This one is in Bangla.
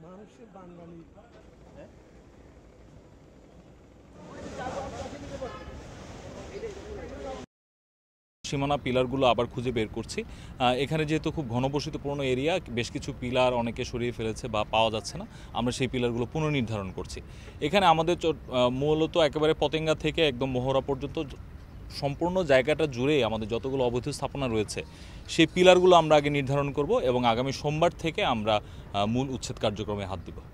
মানুষের বাঙালি সীমানা পিলারগুলো আবার খুঁজে বের করছি। এখানে যেহেতু খুব ঘনবসতিপূর্ণ এরিয়া, বেশ কিছু পিলার অনেকে সরিয়ে ফেলেছে বা পাওয়া যাচ্ছে না, আমরা সেই পিলারগুলো পুনর্নির্ধারণ করছি। এখানে আমাদের মূলত একেবারে পতেঙ্গা থেকে একদম মোহরা পর্যন্ত সম্পূর্ণ জায়গাটা জুড়েই আমাদের যতগুলো অবৈধ স্থাপনা রয়েছে সেই পিলারগুলো আমরা আগে নির্ধারণ করব এবং আগামী সোমবার থেকে আমরা মূল উচ্ছেদ কার্যক্রমে হাত দিব।